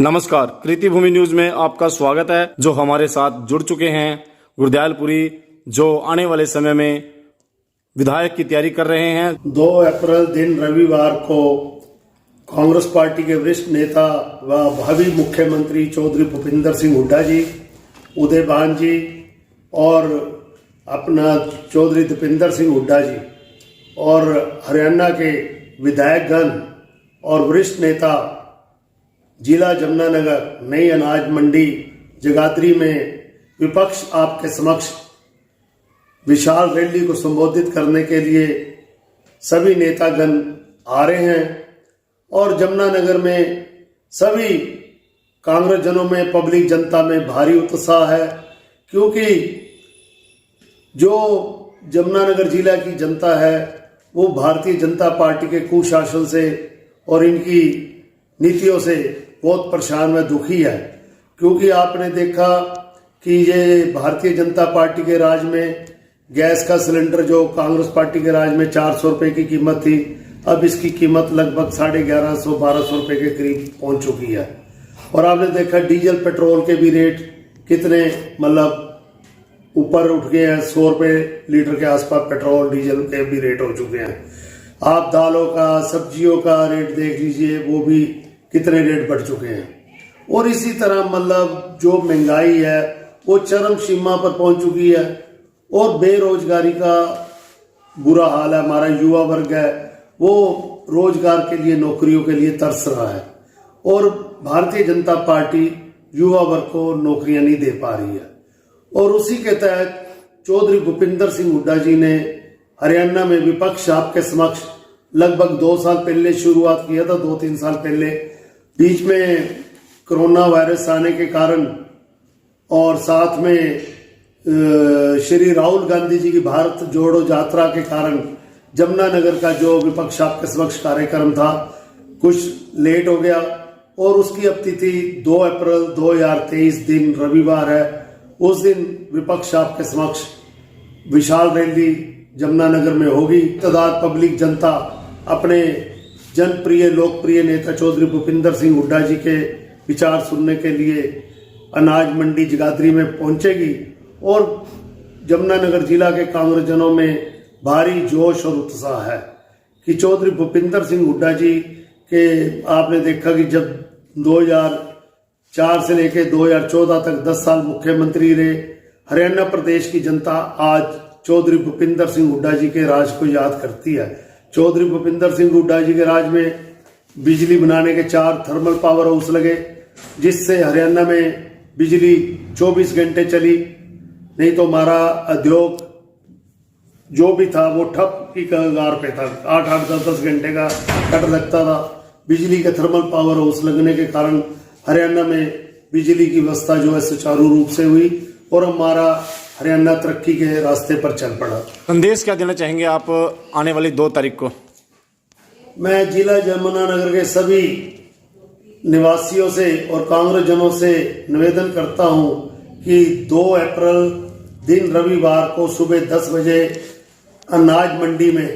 नमस्कार, कृति भूमि न्यूज में आपका स्वागत है। जो हमारे साथ जुड़ चुके हैं गुरदयालपुरी, जो आने वाले समय में विधायक की तैयारी कर रहे हैं। 2 अप्रैल दिन रविवार को कांग्रेस पार्टी के वरिष्ठ नेता व भावी मुख्यमंत्री चौधरी भूपिंदर सिंह हुड्डा जी, उदयभान जी और अपना चौधरी दीपेंद्र सिंह हुड्डा जी और हरियाणा के विधायकगण और वरिष्ठ नेता जिला जमुनानगर नई अनाज मंडी जगाधरी में विपक्ष आपके समक्ष विशाल रैली को संबोधित करने के लिए सभी नेतागण आ रहे हैं। और जमुनानगर में सभी कांग्रेस जनों में, पब्लिक जनता में भारी उत्साह है, क्योंकि जो जमुनानगर जिला की जनता है वो भारतीय जनता पार्टी के कुशासन से और इनकी नीतियों से बहुत परेशान व दुखी है। क्योंकि आपने देखा कि ये भारतीय जनता पार्टी के राज में गैस का सिलेंडर जो कांग्रेस पार्टी के राज में 400 रुपए की कीमत थी, अब इसकी कीमत लगभग 1150-1200 रुपए के करीब पहुंच चुकी है। और आपने देखा डीजल पेट्रोल के भी रेट कितने ऊपर उठ गए हैं। 100 रुपए लीटर के आसपास पेट्रोल डीजल के भी रेट हो चुके हैं। आप दालों का, सब्जियों का रेट देख लीजिए, वो भी कितने रेट बढ़ चुके हैं। और इसी तरह जो महंगाई है वो चरम सीमा पर पहुंच चुकी है और बेरोजगारी का बुरा हाल है। हमारा युवा वर्ग है वो रोजगार के लिए, नौकरियों के लिए तरस रहा है और भारतीय जनता पार्टी युवा वर्ग को नौकरियां नहीं दे पा रही है। और उसी के तहत चौधरी भूपिंदर सिंह हुड्डा जी ने हरियाणा में विपक्ष आपके समक्ष लगभग 2 साल पहले शुरुआत किया था, 2-3 साल पहले। बीच में कोरोना वायरस आने के कारण और साथ में श्री राहुल गांधी जी की भारत जोड़ो यात्रा के कारण जमुनानगर का जो विपक्ष आपके समक्ष कार्यक्रम था कुछ लेट हो गया और उसकी अब तिथि 2 अप्रैल 2023 दिन रविवार है। उस दिन विपक्ष आपके समक्ष विशाल रैली जमुनानगर में होगी। तादाद पब्लिक जनता अपने जनप्रिय लोकप्रिय नेता चौधरी भूपिंदर सिंह हुड्डा जी के विचार सुनने के लिए अनाज मंडी जगाधरी में पहुंचेगी और जमुनानगर जिला के कांग्रेस जनों में भारी जोश और उत्साह है कि चौधरी भूपिंदर सिंह हुड्डा जी के आपने देखा कि जब 2004 से लेकर 2014 तक 10 साल मुख्यमंत्री रहे। हरियाणा प्रदेश की जनता आज चौधरी भूपिंदर सिंह हुड्डा जी के राज को याद करती है। चौधरी भूपिंदर सिंह हुड्डा जी के राज में बिजली बनाने के 4 थर्मल पावर हाउस लगे, जिससे हरियाणा में बिजली 24 घंटे चली। नहीं तो हमारा उद्योग जो भी था वो ठप की कगार पे था। 8-8, 10-10 घंटे का कट लगता था। बिजली के थर्मल पावर हाउस लगने के कारण हरियाणा में बिजली की व्यवस्था जो है सुचारू रूप से हुई और हमारा हरियाणा तरक्की के रास्ते पर चल पड़ा। संदेश क्या देना चाहेंगे आप आने वाली 2 तारीख को? मैं जिला जमुनानगर के सभी निवासियों से और कांग्रेस जनों से निवेदन करता हूं कि 2 अप्रैल दिन रविवार को सुबह 10 बजे अनाज मंडी में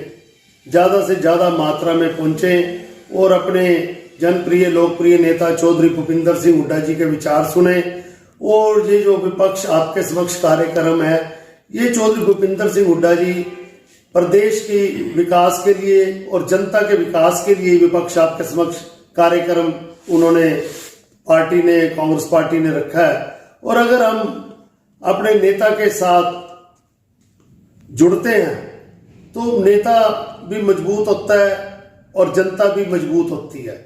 ज्यादा से ज्यादा मात्रा में पहुंचे और अपने जनप्रिय लोकप्रिय नेता चौधरी भूपिंदर सिंह हुड्डा जी के विचार सुने। और ये जो विपक्ष आपके समक्ष कार्यक्रम है, ये चौधरी भूपिंदर सिंह हुड्डा जी प्रदेश के विकास के लिए और जनता के विकास के लिए विपक्ष आपके समक्ष कार्यक्रम उन्होंने कांग्रेस पार्टी ने रखा है। और अगर हम अपने नेता के साथ जुड़ते हैं तो नेता भी मजबूत होता है और जनता भी मजबूत होती है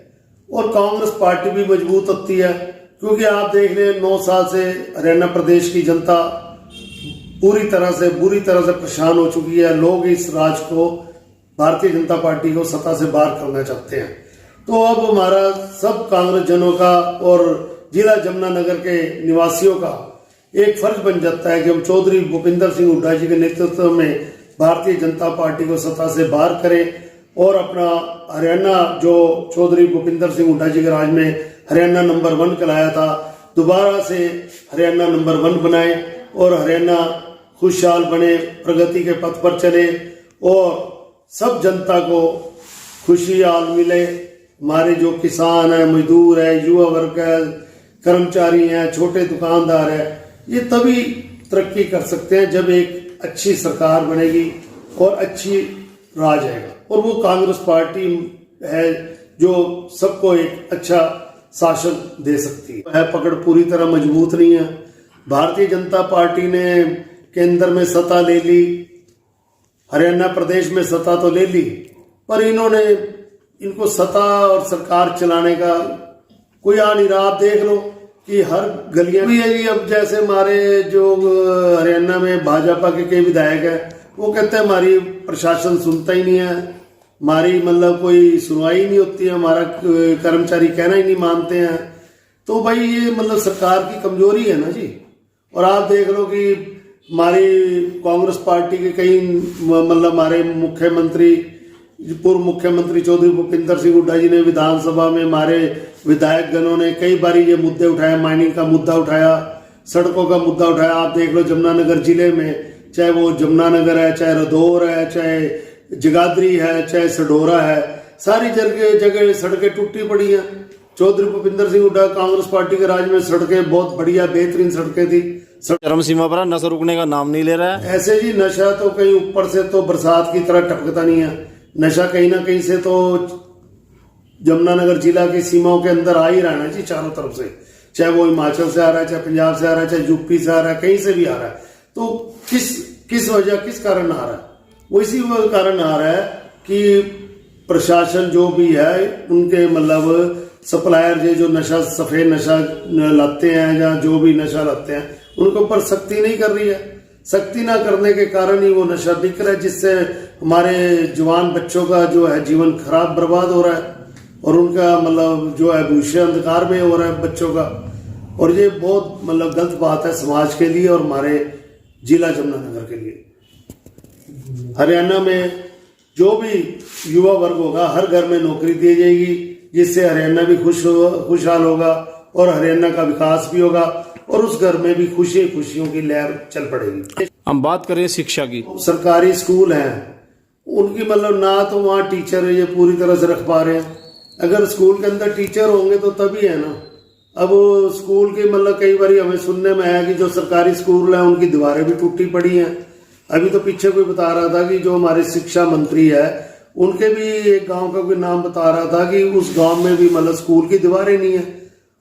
और कांग्रेस पार्टी भी मजबूत होती है। क्योंकि आप देख लें 9 साल से हरियाणा प्रदेश की जनता बुरी तरह से परेशान हो चुकी है। लोग इस राज को, भारतीय जनता पार्टी को सत्ता से बाहर करना चाहते हैं। तो अब हमारा सब कांग्रेस जनों का और जिला जमुनानगर के निवासियों का एक फर्ज बन जाता है कि हम चौधरी भूपिंदर सिंह हुड्डा जी के नेतृत्व में भारतीय जनता पार्टी को सत्ता से बाहर करें और अपना हरियाणा जो चौधरी भूपिंदर सिंह हुड्डा जी के राज में हरियाणा नंबर 1 कहलाया था, दोबारा से हरियाणा नंबर 1 बनाए और हरियाणा खुशहाल बने, प्रगति के पथ पर चले और सब जनता को खुशहाल मिले हमारे जो किसान है, मजदूर है, युवा वर्ग है, कर्मचारी हैं, छोटे दुकानदार है, ये तभी तरक्की कर सकते हैं जब एक अच्छी सरकार बनेगी और अच्छी राज आएगा। और वो कांग्रेस पार्टी है जो सबको एक अच्छा शासन दे सकती है। पकड़ पूरी तरह मजबूत नहीं है। भारतीय जनता पार्टी ने केंद्र में सत्ता ले ली, हरियाणा प्रदेश में सत्ता तो ले ली, पर इनको सत्ता और सरकार चलाने का कोई आ नहीं रहा। आप देख लो कि हर गलियां भी है। अब जैसे हमारे जो हरियाणा में भाजपा के कई विधायक है, वो कहते हैं हमारी प्रशासन सुनता ही नहीं है, हमारी मतलब कोई सुनवाई नहीं होती है, हमारा कर्मचारी कहना ही नहीं मानते हैं। तो भाई ये मतलब सरकार की कमजोरी है ना जी। और आप देख लो कि हमारी कांग्रेस पार्टी के कई मतलब हमारे पूर्व मुख्यमंत्री चौधरी भूपिंदर सिंह हुड्डा जी ने विधानसभा में हमारे विधायक गणों ने कई बार ये मुद्दे उठाए, माइनिंग का मुद्दा उठाया, सड़कों का मुद्दा उठाया। आप देख लो जमुनानगर जिले में, चाहे वो जमुनानगर है, चाहे रदौर है, चाहे जगाधरी है, चाहे सडोरा है, सारी जगह सड़कें टूटी पड़ी हैं। चौधरी भूपिंदर सिंह हुड्डा कांग्रेस पार्टी के राज में सड़कें बहुत बढ़िया बेहतरीन सड़कें थी। चरम सीमा पर नशा रुकने का नाम नहीं ले रहा है। ऐसे जी नशा तो कहीं ऊपर से तो बरसात की तरह टपकता नहीं है। नशा कहीं ना कहीं से तो जमुनानगर जिला की सीमाओं के अंदर आ ही रहा है जी, चारों तरफ से, चाहे वो हिमाचल से आ रहा है, चाहे पंजाब से आ रहा है, चाहे यूपी से आ रहा है, कहीं से भी आ रहा है। तो किस वजह किस कारण आ रहा है? वो इसी कारण आ रहा है कि प्रशासन जो भी है उनके मतलब सप्लायर जो नशा सफेद नशा लाते हैं या जो भी नशा लाते हैं उनके ऊपर सख्ती नहीं कर रही है। सख्ती ना करने के कारण ही वो नशा बिक रहा है, जिससे हमारे जवान बच्चों का जो है जीवन खराब बर्बाद हो रहा है और उनका मतलब जो है भविष्य अंधकार में हो रहा है बच्चों का। और ये बहुत मतलब गलत बात है समाज के लिए और हमारे जिला जमुनानगर के लिए। हरियाणा में जो भी युवा वर्ग होगा हर घर में नौकरी दी जाएगी, जिससे हरियाणा भी खुशहाल होगा और हरियाणा का विकास भी होगा और उस घर में भी खुशियों की लहर चल पड़ेगी। हम बात करें शिक्षा की। सरकारी स्कूल हैं उनकी मतलब ना तो वहाँ टीचर ये पूरी तरह से रख पा रहे हैं। अगर स्कूल के अंदर टीचर होंगे तो तभी है ना। अब स्कूल के मतलब कई बार हमें सुनने में आया कि जो सरकारी स्कूल हैं उनकी दीवारें भी टूटी पड़ी हैं। अभी तो पीछे कोई बता रहा था कि जो हमारे शिक्षा मंत्री है उनके भी एक गांव का कोई नाम बता रहा था कि उस गांव में भी मतलब स्कूल की दीवारें नहीं है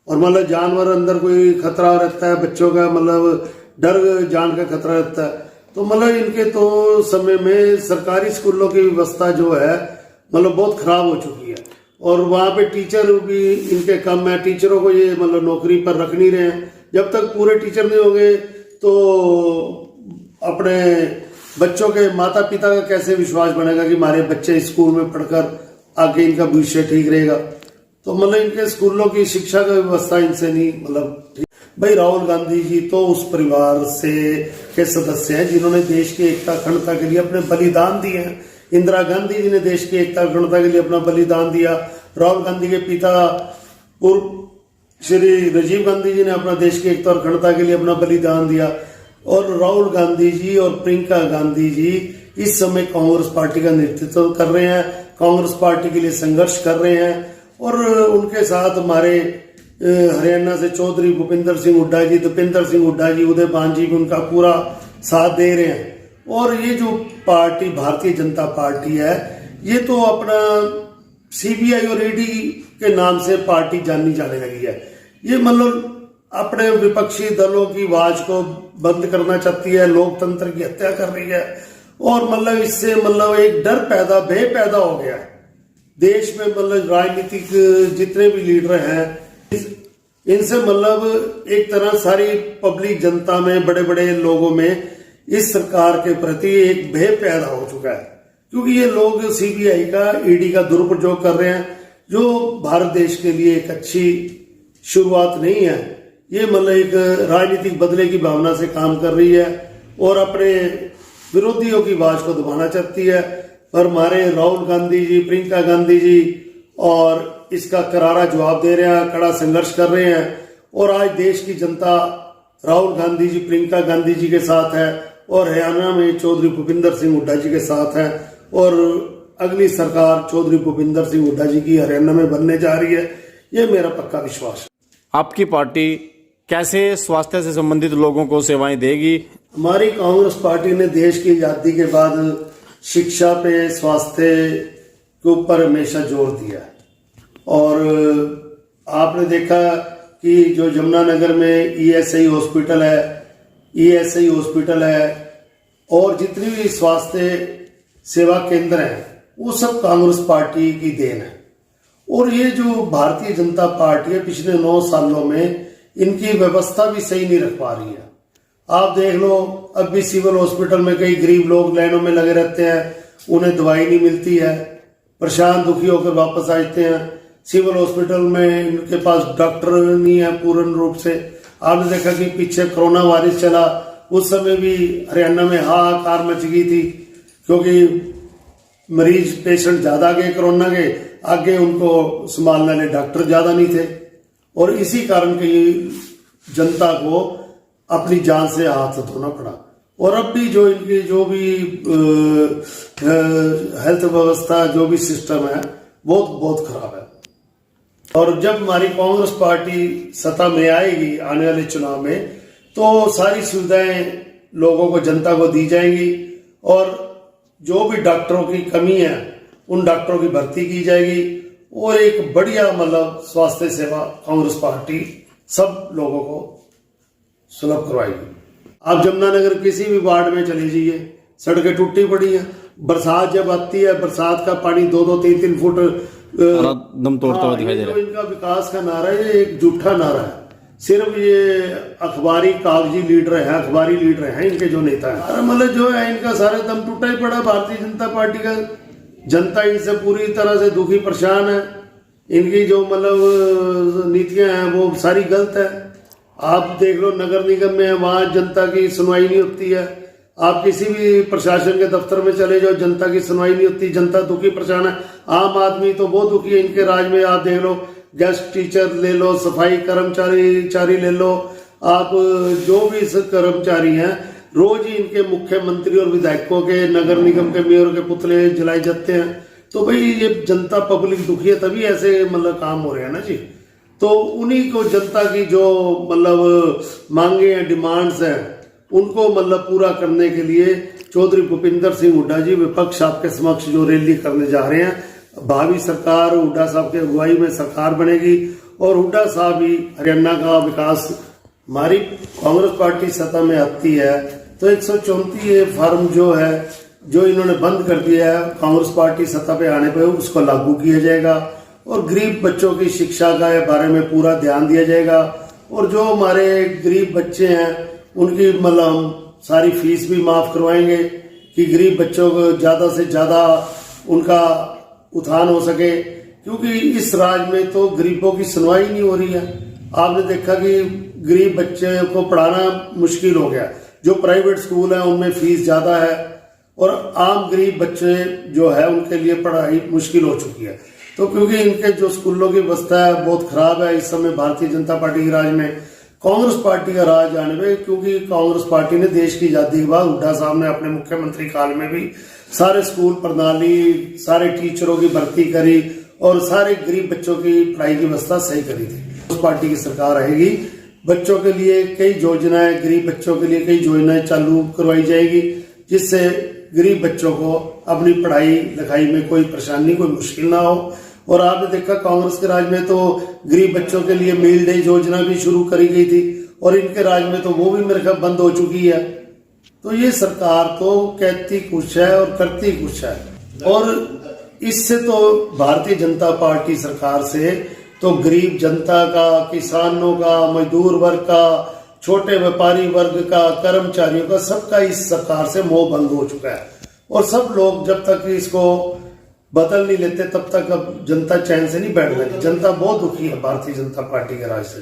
और मतलब जानवर अंदर कोई खतरा रहता है, बच्चों का मतलब डर जान का खतरा रहता है। तो मतलब इनके तो समय में सरकारी स्कूलों की व्यवस्था जो है मतलब बहुत खराब हो चुकी है और वहाँ पे टीचर भी इनके कम है। टीचरों को ये मतलब नौकरी पर रख नहीं रहे हैं। जब तक पूरे टीचर नहीं होंगे तो अपने बच्चों के माता पिता का कैसे विश्वास बनेगा कि हमारे बच्चे स्कूल में पढ़कर आगे इनका भविष्य ठीक रहेगा। तो मतलब इनके स्कूलों की शिक्षा का व्यवस्था इनसे नहीं मतलब। भाई राहुल गांधी जी तो उस परिवार से के सदस्य हैं जिन्होंने देश की एकता अखंडता के लिए अपने बलिदान दिए हैं। इंदिरा गांधी जी ने देश की एकता अखंडता के लिए अपना बलिदान दिया। राहुल गांधी के पिता पूर्व श्री राजीव गांधी जी ने अपना देश की एकता और अखंडता के लिए अपना बलिदान दिया। और राहुल गांधी जी और प्रियंका गांधी जी इस समय कांग्रेस पार्टी का नेतृत्व कर रहे हैं, कांग्रेस पार्टी के लिए संघर्ष कर रहे हैं। और उनके साथ हमारे हरियाणा से चौधरी भूपिंदर सिंह हुड्डा जी, दीपेंद्र सिंह हुड्डा जी, उदय भान जी भी उनका पूरा साथ दे रहे हैं। और ये जो पार्टी भारतीय जनता पार्टी है ये तो अपना सीबीआई और ईडी के नाम से पार्टी जानी जाने लगी है। ये मतलब अपने विपक्षी दलों की आवाज को बंद करना चाहती है, लोकतंत्र की हत्या कर रही है और मतलब इससे मतलब एक डर भय पैदा हो गया है देश में। मतलब राजनीतिक जितने भी लीडर हैं इनसे मतलब एक तरह सारी पब्लिक जनता में, बड़े बड़े लोगों में इस सरकार के प्रति एक भय पैदा हो चुका है, क्योंकि ये लोग सीबीआई का, ईडी का दुरुपयोग कर रहे हैं, जो भारत देश के लिए एक अच्छी शुरुआत नहीं है। ये मतलब एक राजनीतिक बदले की भावना से काम कर रही है और अपने विरोधियों की आवाज को दबाना चाहती है। पर हमारे राहुल गांधी जी, प्रियंका गांधी जी और इसका करारा जवाब दे रहे हैं, कड़ा संघर्ष कर रहे हैं। और आज देश की जनता राहुल गांधी जी, प्रियंका गांधी जी के साथ है और हरियाणा में चौधरी भूपिंदर सिंह हुड्डा जी के साथ है। और अगली सरकार चौधरी भूपिंदर सिंह हुड्डा जी की हरियाणा में बनने जा रही है, ये मेरा पक्का विश्वास है। आपकी पार्टी कैसे स्वास्थ्य से संबंधित लोगों को सेवाएं देगी? हमारी कांग्रेस पार्टी ने देश की आजादी के बाद शिक्षा पे, स्वास्थ्य के ऊपर हमेशा जोर दिया और आपने देखा कि जो यमुनानगर में ईएसआई हॉस्पिटल है और जितनी भी स्वास्थ्य सेवा केंद्र हैं वो सब कांग्रेस पार्टी की देन है। और ये जो भारतीय जनता पार्टी है पिछले 9 सालों में इनकी व्यवस्था भी सही नहीं रख पा रही है। आप देख लो, अब भी सिविल हॉस्पिटल में कई गरीब लोग लाइनों में लगे रहते हैं, उन्हें दवाई नहीं मिलती है, परेशान दुखी होकर वापस आते हैं। सिविल हॉस्पिटल में इनके पास डॉक्टर नहीं है पूर्ण रूप से। आपने देखा कि पीछे कोरोना वायरस चला, उस समय भी हरियाणा में हाहाकार मच गई थी, क्योंकि मरीज पेशेंट ज्यादा गए कोरोना के, आगे उनको संभालने वाले डॉक्टर ज्यादा नहीं थे और इसी कारण की जनता को अपनी जान से हाथ धोना पड़ा। और अब भी जो इनकी जो भी हेल्थ व्यवस्था, जो भी सिस्टम है, बहुत खराब है। और जब हमारी कांग्रेस पार्टी सत्ता में आएगी आने वाले चुनाव में, तो सारी सुविधाएं लोगों को, जनता को दी जाएंगी और जो भी डॉक्टरों की कमी है उन डॉक्टरों की भर्ती की जाएगी और एक बढ़िया मतलब स्वास्थ्य सेवा कांग्रेस पार्टी सब लोगों को सुलभ करवाएगी। आप यमुनानगर किसी भी वार्ड में चले जाइए, सड़कें टूटी पड़ी हैं। बरसात जब आती है, बरसात का पानी 2-2, 3-3 फुट दम तोड़ता हुआ दिखाई दे रहा है। इनका विकास का नारा है, ये एक झूठा नारा है। सिर्फ ये अखबारी कागजी लीडर हैं इनके जो नेता है। मतलब जो है इनका सारा दम टूटा ही पड़ा भारतीय जनता पार्टी का। जनता इनसे पूरी तरह से दुखी परेशान है। इनकी जो मतलब नीतियां हैं वो सारी गलत है। आप देख लो, नगर निगम में वहां जनता की सुनवाई नहीं होती है। आप किसी भी प्रशासन के दफ्तर में चले जाओ, जनता की सुनवाई नहीं होती, जनता दुखी परेशान है। आम आदमी तो बहुत दुखी है इनके राज में। आप देख लो, गेस्ट टीचर ले लो, सफाई कर्मचारी ले लो, आप जो भी कर्मचारी हैं, रोज ही इनके मुख्यमंत्री और विधायकों के, नगर निगम के मेयर के पुतले जलाए जाते हैं। तो भाई ये जनता पब्लिक दुखी है, तभी ऐसे मतलब काम हो रहे हैं ना जी। तो उन्हीं को जनता की जो मतलब मांगे हैं, डिमांड्स हैं, उनको मतलब पूरा करने के लिए चौधरी भूपिंदर सिंह हुड्डा जी विपक्ष आपके समक्ष जो रैली करने जा रहे हैं। भावी सरकार हुड्डा साहब की अगुवाई में सरकार बनेगी और हुड्डा साहब ही हरियाणा का विकास। हमारी कांग्रेस पार्टी सत्ता में आती है तो 134 फार्म जो है, जो इन्होंने बंद कर दिया है, कांग्रेस पार्टी सत्ता पे आने पर उसको लागू किया जाएगा और गरीब बच्चों की शिक्षा का बारे में पूरा ध्यान दिया जाएगा। और जो हमारे गरीब बच्चे हैं उनकी मतलब सारी फीस भी माफ करवाएंगे कि गरीब बच्चों को ज्यादा से ज्यादा उनका उत्थान हो सके, क्योंकि इस राज्य में तो गरीबों की सुनवाई नहीं हो रही है। आपने देखा कि गरीब बच्चे को पढ़ाना मुश्किल हो गया। जो प्राइवेट स्कूल है उनमें फीस ज्यादा है और आम गरीब बच्चे जो है उनके लिए पढ़ाई मुश्किल हो चुकी है। तो क्योंकि इनके जो स्कूलों की व्यवस्था है बहुत खराब है इस समय भारतीय जनता पार्टी के राज में। कांग्रेस पार्टी का राज आने में, क्योंकि कांग्रेस पार्टी ने देश की आजादी के बाद हुड्डा साहब ने अपने मुख्यमंत्री काल में भी सारे स्कूल प्रणाली, सारे टीचरों की भर्ती करी और सारे गरीब बच्चों की पढ़ाई की व्यवस्था सही करी थी। उस पार्टी की सरकार आएगी, बच्चों के लिए कई योजनाएं, गरीब बच्चों के लिए कई योजनाएं चालू करवाई जाएगी, जिससे गरीब बच्चों को अपनी पढ़ाई लिखाई में कोई परेशानी, कोई मुश्किल ना हो। और आपने देखा कांग्रेस के राज में तो गरीब बच्चों के लिए मील डे योजना भी शुरू करी गई थी और इनके राज में तो वो भी मेरे ख्याल बंद हो चुकी है। तो ये सरकार तो कहती कुछ है और करती कुछ है। और इससे तो भारतीय जनता पार्टी सरकार से तो गरीब जनता का, किसानों का, मजदूर वर्ग का, छोटे व्यापारी वर्ग का, कर्मचारियों का, सबका इस सरकार से मोह भंग हो चुका है। और सब लोग जब तक इसको बदल नहीं लेते तब तक अब जनता चैन से नहीं बैठ रही। जनता बहुत दुखी है भारतीय जनता पार्टी के राज से।